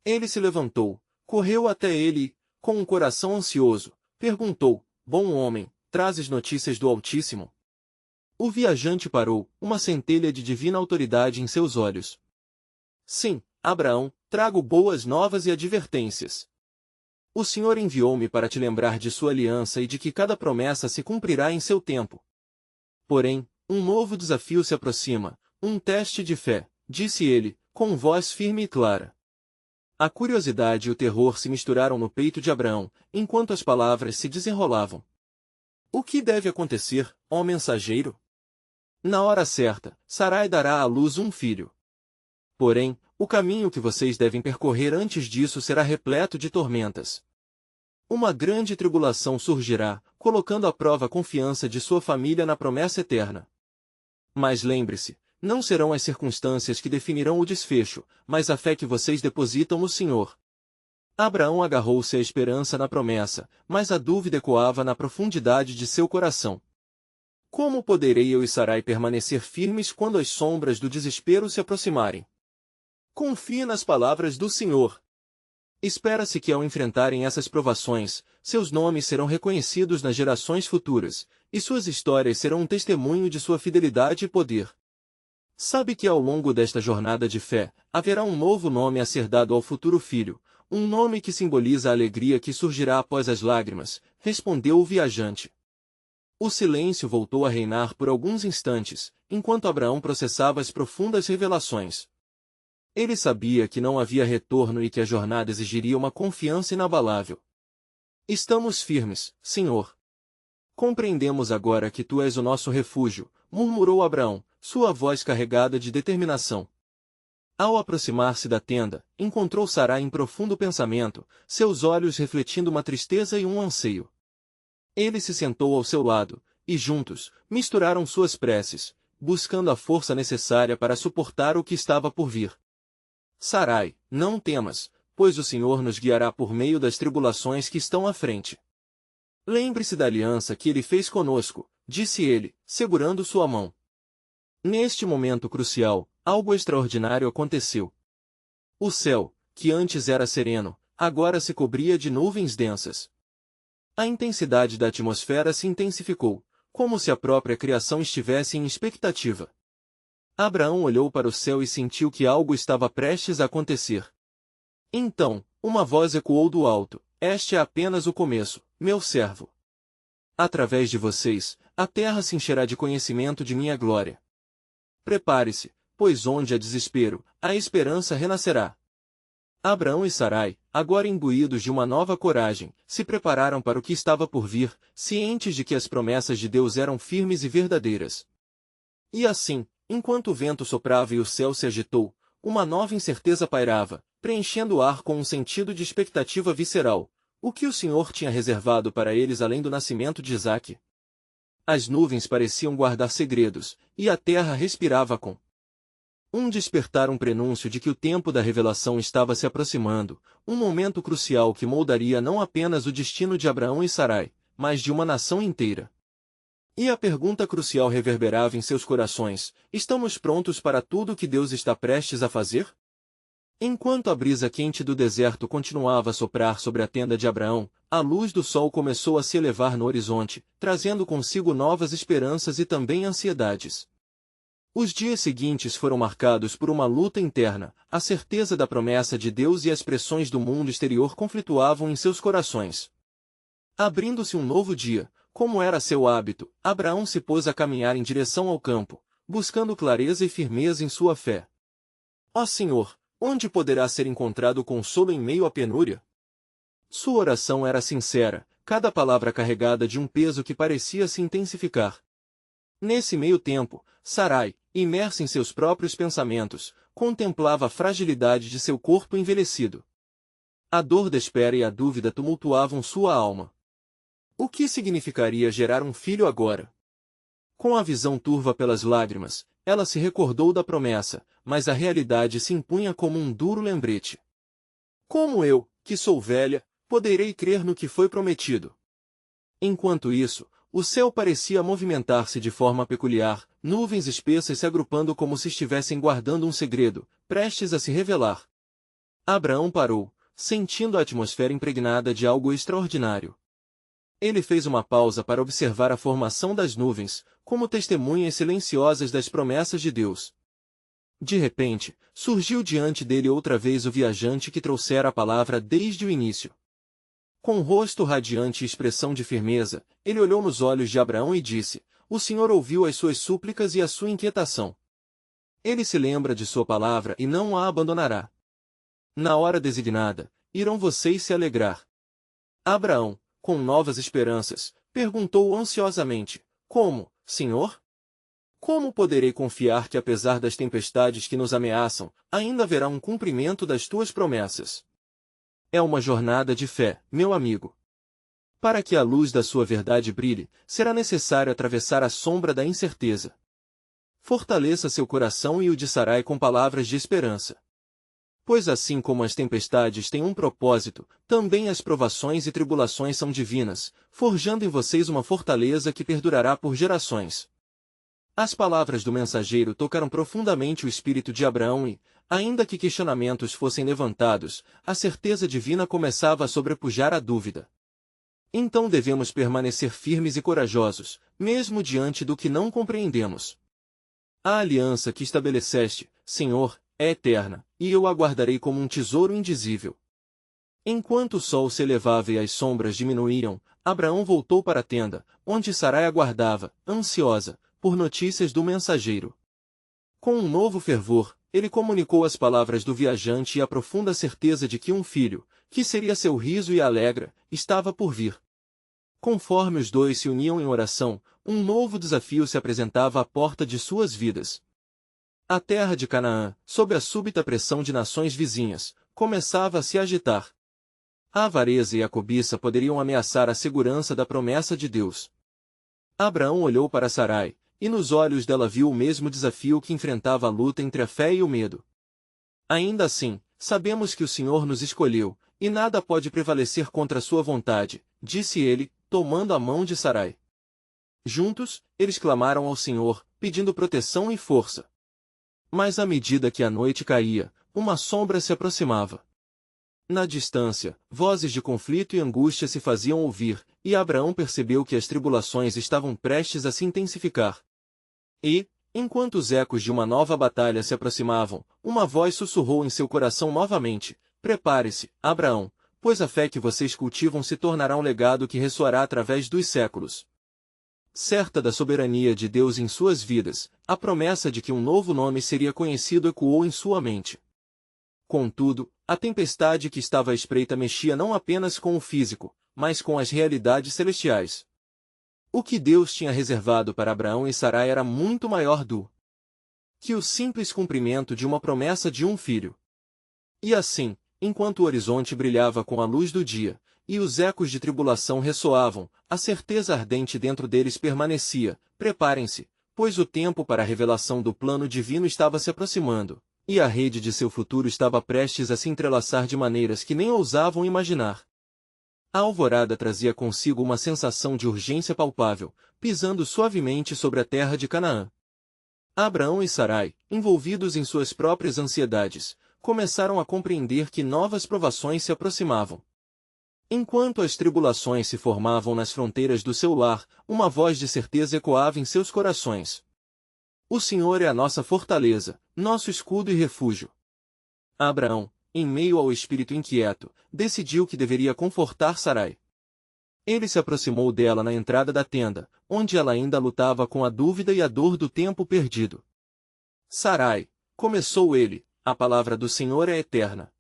Ele se levantou, correu até ele e, com um coração ansioso, perguntou: Bom homem, trazes notícias do Altíssimo? O viajante parou, uma centelha de divina autoridade em seus olhos. Sim, Abraão, trago boas novas e advertências. O Senhor enviou-me para te lembrar de sua aliança e de que cada promessa se cumprirá em seu tempo. Porém, um novo desafio se aproxima, um teste de fé, disse ele, com voz firme e clara. A curiosidade e o terror se misturaram no peito de Abraão, enquanto as palavras se desenrolavam. O que deve acontecer, ó mensageiro? Na hora certa, Sarai dará à luz um filho. Porém, o caminho que vocês devem percorrer antes disso será repleto de tormentas. Uma grande tribulação surgirá, colocando à prova a confiança de sua família na promessa eterna. Mas lembre-se, Não serão as circunstâncias que definirão o desfecho, mas a fé que vocês depositam no Senhor. Abraão agarrou-se à esperança na promessa, mas a dúvida ecoava na profundidade de seu coração. Como poderei eu e Sarai permanecer firmes quando as sombras do desespero se aproximarem? Confie nas palavras do Senhor. Espera-se que ao enfrentarem essas provações, seus nomes serão reconhecidos nas gerações futuras, e suas histórias serão um testemunho de sua fidelidade e poder. Sabe que ao longo desta jornada de fé, haverá um novo nome a ser dado ao futuro filho, um nome que simboliza a alegria que surgirá após as lágrimas, respondeu o viajante. O silêncio voltou a reinar por alguns instantes, enquanto Abraão processava as profundas revelações. Ele sabia que não havia retorno e que a jornada exigiria uma confiança inabalável. Estamos firmes, Senhor. Compreendemos agora que Tu és o nosso refúgio, murmurou Abraão, sua voz carregada de determinação. Ao aproximar-se da tenda, encontrou Sarai em profundo pensamento, seus olhos refletindo uma tristeza e um anseio. Ele se sentou ao seu lado, e juntos, misturaram suas preces, buscando a força necessária para suportar o que estava por vir. Sarai, não temas, pois o Senhor nos guiará por meio das tribulações que estão à frente. Lembre-se da aliança que Ele fez conosco, disse ele, segurando sua mão. Neste momento crucial, algo extraordinário aconteceu. O céu, que antes era sereno, agora se cobria de nuvens densas. A intensidade da atmosfera se intensificou, como se a própria criação estivesse em expectativa. Abraão olhou para o céu e sentiu que algo estava prestes a acontecer. Então, uma voz ecoou do alto: este é apenas o começo, meu servo. Através de vocês, a terra se encherá de conhecimento de minha glória. Prepare-se, pois onde há desespero, a esperança renascerá. Abraão e Sarai, agora imbuídos de uma nova coragem, se prepararam para o que estava por vir, cientes de que as promessas de Deus eram firmes e verdadeiras. E assim, enquanto o vento soprava e o céu se agitou, uma nova incerteza pairava, preenchendo o ar com um sentido de expectativa visceral. O que o Senhor tinha reservado para eles além do nascimento de Isaque? As nuvens pareciam guardar segredos, e a terra respirava com um despertar, um prenúncio de que o tempo da revelação estava se aproximando, um momento crucial que moldaria não apenas o destino de Abraão e Sarai, mas de uma nação inteira. E a pergunta crucial reverberava em seus corações: estamos prontos para tudo o que Deus está prestes a fazer? Enquanto a brisa quente do deserto continuava a soprar sobre a tenda de Abraão, a luz do sol começou a se elevar no horizonte, trazendo consigo novas esperanças e também ansiedades. Os dias seguintes foram marcados por uma luta interna, a certeza da promessa de Deus e as pressões do mundo exterior conflituavam em seus corações. Abrindo-se um novo dia, como era seu hábito, Abraão se pôs a caminhar em direção ao campo, buscando clareza e firmeza em sua fé. Ó Senhor, onde poderá ser encontrado consolo em meio à penúria? Sua oração era sincera, cada palavra carregada de um peso que parecia se intensificar. Nesse meio tempo, Sarai, imersa em seus próprios pensamentos, contemplava a fragilidade de seu corpo envelhecido. A dor da espera e a dúvida tumultuavam sua alma. O que significaria gerar um filho agora? Com a visão turva pelas lágrimas, ela se recordou da promessa, mas a realidade se impunha como um duro lembrete. Como eu, que sou velha, poderei crer no que foi prometido? Enquanto isso, o céu parecia movimentar-se de forma peculiar, nuvens espessas se agrupando como se estivessem guardando um segredo, prestes a se revelar. Abraão parou, sentindo a atmosfera impregnada de algo extraordinário. Ele fez uma pausa para observar a formação das nuvens, como testemunhas silenciosas das promessas de Deus. De repente, surgiu diante dele outra vez o viajante que trouxera a palavra desde o início. Com o rosto radiante e expressão de firmeza, ele olhou nos olhos de Abraão e disse: o Senhor ouviu as suas súplicas e a sua inquietação. Ele se lembra de sua palavra e não a abandonará. Na hora designada, irão vocês se alegrar. Abraão, com novas esperanças, perguntou ansiosamente: como, Senhor? Como poderei confiar que apesar das tempestades que nos ameaçam, ainda haverá um cumprimento das tuas promessas? É uma jornada de fé, meu amigo. Para que a luz da sua verdade brilhe, será necessário atravessar a sombra da incerteza. fortaleça seu coração e o de Sarai com palavras de esperança. Pois assim como as tempestades têm um propósito, também as provações e tribulações são divinas, forjando em vocês uma fortaleza que perdurará por gerações. As palavras do mensageiro tocaram profundamente o espírito de Abraão e, ainda que questionamentos fossem levantados, a certeza divina começava a sobrepujar a dúvida. Então devemos permanecer firmes e corajosos, mesmo diante do que não compreendemos. A aliança que estabeleceste, Senhor, é eterna, e eu a guardarei como um tesouro indizível. Enquanto o sol se elevava e as sombras diminuíam, Abraão voltou para a tenda, onde Sarai aguardava, ansiosa, por notícias do mensageiro. Com um novo fervor, ele comunicou as palavras do viajante e a profunda certeza de que um filho, que seria seu riso e alegra, estava por vir. Conforme os dois se uniam em oração, um novo desafio se apresentava à porta de suas vidas. A terra de Canaã, sob a súbita pressão de nações vizinhas, começava a se agitar. A avareza e a cobiça poderiam ameaçar a segurança da promessa de Deus. Abraão olhou para Sarai, e nos olhos dela viu o mesmo desafio que enfrentava a luta entre a fé e o medo. Ainda assim, sabemos que o Senhor nos escolheu, e nada pode prevalecer contra sua vontade, disse ele, tomando a mão de Sarai. Juntos, eles clamaram ao Senhor, pedindo proteção e força. Mas à medida que a noite caía, uma sombra se aproximava. Na distância, vozes de conflito e angústia se faziam ouvir, e Abraão percebeu que as tribulações estavam prestes a se intensificar. E, enquanto os ecos de uma nova batalha se aproximavam, uma voz sussurrou em seu coração novamente: prepare-se, Abraão, pois a fé que vocês cultivam se tornará um legado que ressoará através dos séculos. Certa da soberania de Deus em suas vidas, a promessa de que um novo nome seria conhecido ecoou em sua mente. Contudo, a tempestade que estava à espreita mexia não apenas com o físico, mas com as realidades celestiais. O que Deus tinha reservado para Abraão e Sarai era muito maior do que o simples cumprimento de uma promessa de um filho. E assim, enquanto o horizonte brilhava com a luz do dia, e os ecos de tribulação ressoavam, a certeza ardente dentro deles permanecia: preparem-se, pois o tempo para a revelação do plano divino estava se aproximando, e a rede de seu futuro estava prestes a se entrelaçar de maneiras que nem ousavam imaginar. A alvorada trazia consigo uma sensação de urgência palpável, pisando suavemente sobre a terra de Canaã. Abraão e Sarai, envolvidos em suas próprias ansiedades, começaram a compreender que novas provações se aproximavam. Enquanto as tribulações se formavam nas fronteiras do seu lar, uma voz de certeza ecoava em seus corações. O Senhor é a nossa fortaleza, nosso escudo e refúgio. Abraão, em meio ao espírito inquieto, decidiu que deveria confortar Sarai. Ele se aproximou dela na entrada da tenda, onde ela ainda lutava com a dúvida e a dor do tempo perdido. Sarai, começou ele, a palavra do Senhor é eterna.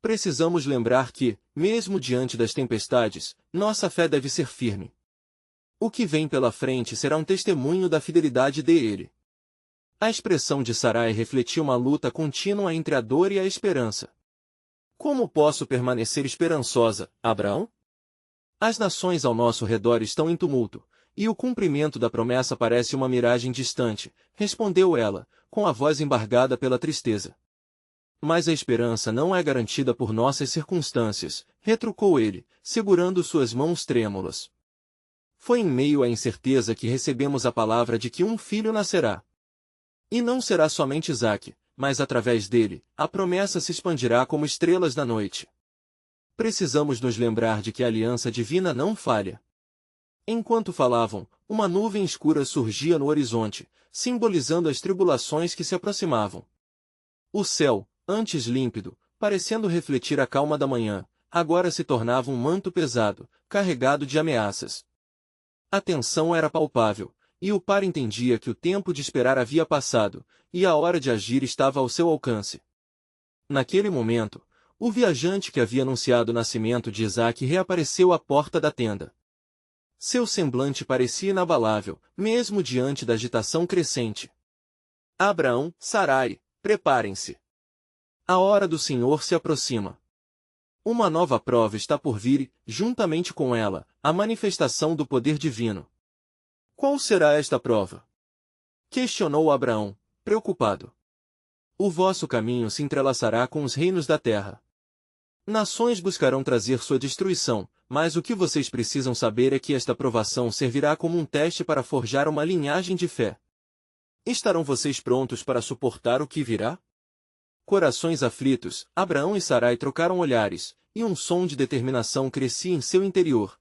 Precisamos lembrar que, mesmo diante das tempestades, nossa fé deve ser firme. O que vem pela frente será um testemunho da fidelidade dele. A expressão de Sarai refletia uma luta contínua entre a dor e a esperança. Como posso permanecer esperançosa, Abraão? As nações ao nosso redor estão em tumulto, e o cumprimento da promessa parece uma miragem distante, respondeu ela, com a voz embargada pela tristeza. Mas a esperança não é garantida por nossas circunstâncias, retrucou ele, segurando suas mãos trêmulas. Foi em meio à incerteza que recebemos a palavra de que um filho nascerá. E não será somente Isaque, mas através dele, a promessa se expandirá como estrelas da noite. Precisamos nos lembrar de que a aliança divina não falha. Enquanto falavam, uma nuvem escura surgia no horizonte, simbolizando as tribulações que se aproximavam. O céu, antes límpido, parecendo refletir a calma da manhã, agora se tornava um manto pesado, carregado de ameaças. A tensão era palpável, e o par entendia que o tempo de esperar havia passado, e a hora de agir estava ao seu alcance. Naquele momento, o viajante que havia anunciado o nascimento de Isaque reapareceu à porta da tenda. Seu semblante parecia inabalável, mesmo diante da agitação crescente. Abraão, Sarai, preparem-se. A hora do Senhor se aproxima. Uma nova prova está por vir e, juntamente com ela, a manifestação do poder divino. Qual será esta prova? Questionou Abraão, preocupado. O vosso caminho se entrelaçará com os reinos da terra. Nações buscarão trazer sua destruição, mas o que vocês precisam saber é que esta provação servirá como um teste para forjar uma linhagem de fé. Estarão vocês prontos para suportar o que virá? Corações aflitos, Abraão e Sarai trocaram olhares, e um som de determinação crescia em seu interior.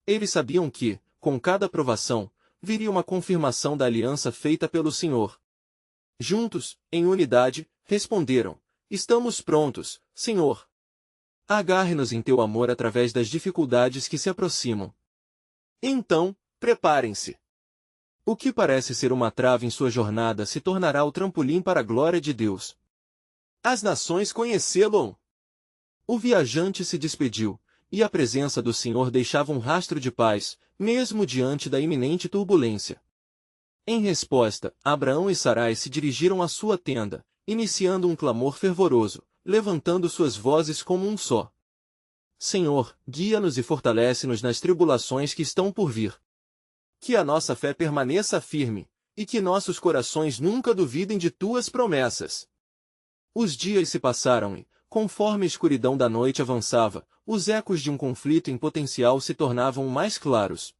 Eles sabiam que, com cada provação, viria uma confirmação da aliança feita pelo Senhor. Juntos, em unidade, responderam: Estamos prontos, Senhor. Agarre-nos em teu amor através das dificuldades que se aproximam. Então, preparem-se. O que parece ser uma trave em sua jornada se tornará o trampolim para a glória de Deus. As nações conhecê-lo. O viajante se despediu, e a presença do Senhor deixava um rastro de paz, mesmo diante da iminente turbulência. Em resposta, Abraão e Sarai se dirigiram à sua tenda, iniciando um clamor fervoroso, levantando suas vozes como um só. Senhor, guia-nos e fortalece-nos nas tribulações que estão por vir. Que a nossa fé permaneça firme, e que nossos corações nunca duvidem de tuas promessas. Os dias se passaram e, conforme a escuridão da noite avançava, os ecos de um conflito em potencial se tornavam mais claros.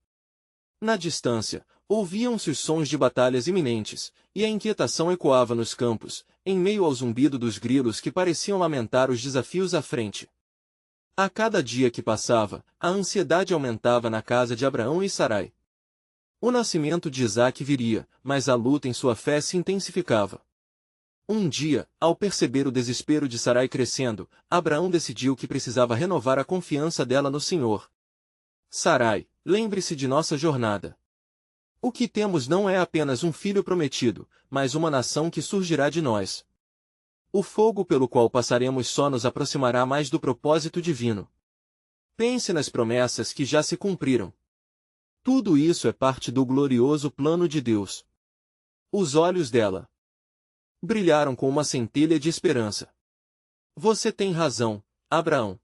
Na distância, ouviam-se os sons de batalhas iminentes, e a inquietação ecoava nos campos, em meio ao zumbido dos grilos que pareciam lamentar os desafios à frente. A cada dia que passava, a ansiedade aumentava na casa de Abraão e Sarai. O nascimento de Isaque viria, mas a luta em sua fé se intensificava. Um dia, ao perceber o desespero de Sarai crescendo, Abraão decidiu que precisava renovar a confiança dela no Senhor. Sarai, lembre-se de nossa jornada. O que temos não é apenas um filho prometido, mas uma nação que surgirá de nós. O fogo pelo qual passaremos só nos aproximará mais do propósito divino. Pense nas promessas que já se cumpriram. Tudo isso é parte do glorioso plano de Deus. Os olhos dela brilharam com uma centelha de esperança. Você tem razão, Abraão.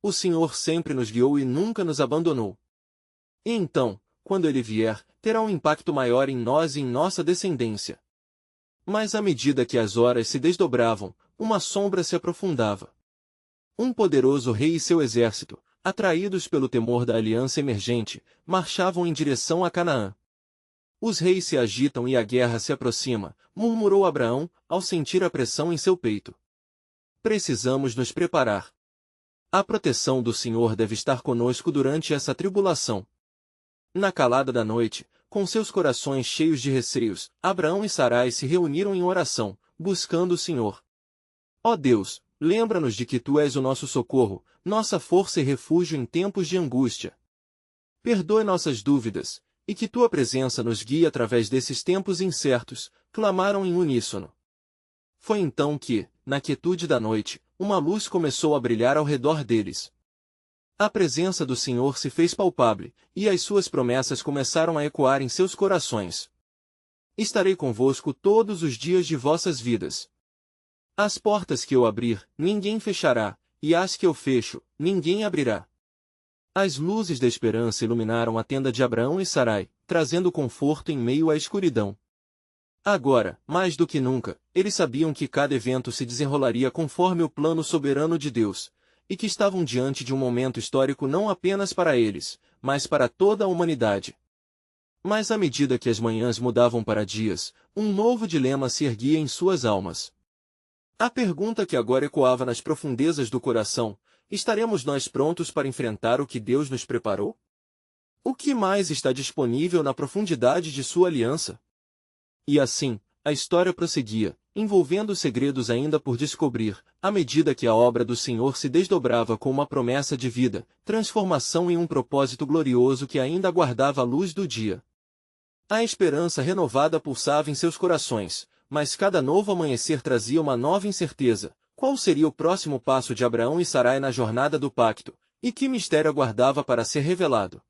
O Senhor sempre nos guiou e nunca nos abandonou. E então, quando ele vier, terá um impacto maior em nós e em nossa descendência. Mas à medida que as horas se desdobravam, uma sombra se aprofundava. Um poderoso rei e seu exército, atraídos pelo temor da aliança emergente, marchavam em direção a Canaã. Os reis se agitam e a guerra se aproxima, murmurou Abraão, ao sentir a pressão em seu peito. Precisamos nos preparar. A proteção do Senhor deve estar conosco durante essa tribulação. Na calada da noite, com seus corações cheios de receios, Abraão e Sarai se reuniram em oração, buscando o Senhor. Ó Deus, lembra-nos de que Tu és o nosso socorro, nossa força e refúgio em tempos de angústia. Perdoe nossas dúvidas, e que Tua presença nos guie através desses tempos incertos, clamaram em uníssono. Foi então que, na quietude da noite, uma luz começou a brilhar ao redor deles. A presença do Senhor se fez palpável, e as suas promessas começaram a ecoar em seus corações. Estarei convosco todos os dias de vossas vidas. As portas que eu abrir, ninguém fechará, e as que eu fecho, ninguém abrirá. As luzes da esperança iluminaram a tenda de Abraão e Sarai, trazendo conforto em meio à escuridão. Agora, mais do que nunca, eles sabiam que cada evento se desenrolaria conforme o plano soberano de Deus, e que estavam diante de um momento histórico não apenas para eles, mas para toda a humanidade. Mas à medida que as manhãs mudavam para dias, um novo dilema se erguia em suas almas. A pergunta que agora ecoava nas profundezas do coração: estaremos nós prontos para enfrentar o que Deus nos preparou? O que mais está disponível na profundidade de sua aliança? E assim, a história prosseguia, envolvendo segredos ainda por descobrir, à medida que a obra do Senhor se desdobrava com uma promessa de vida, transformação em um propósito glorioso que ainda aguardava a luz do dia. A esperança renovada pulsava em seus corações, mas cada novo amanhecer trazia uma nova incerteza: qual seria o próximo passo de Abraão e Sarai na jornada do pacto, e que mistério aguardava para ser revelado?